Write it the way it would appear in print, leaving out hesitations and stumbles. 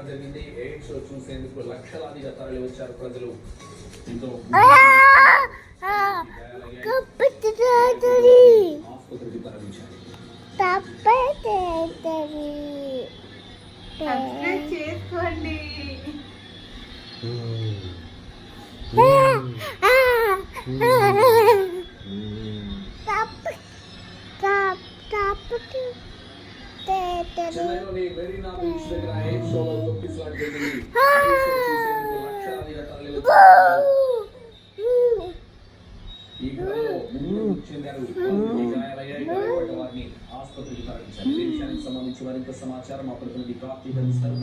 జరిగింది. ఎయిడ్స్ చూసేందుకు లక్షలాదిగా తరలి వచ్చారు ప్రజలు. దీంతో ఆసుపత్రికి తరలించారు. చేసుకోండి. చెన్నైలోని మెరీనా బీచ్ దగ్గర ఎయిడ్స్ తొక్కిసలాట జరిగింది. లక్షలాదిగా తరలి వచ్చారు. ఈ ఘటనలో ముగ్గురు మృతి చెందారు. గాయాలయ్యాయి. గాయపడ్డ వారిని ఆసుపత్రికి తరలించారు. ఈ విషయానికి సంబంధించి మరింత సమాచారం మా ప్రతినిధి కార్తీక్ అందిస్తారు.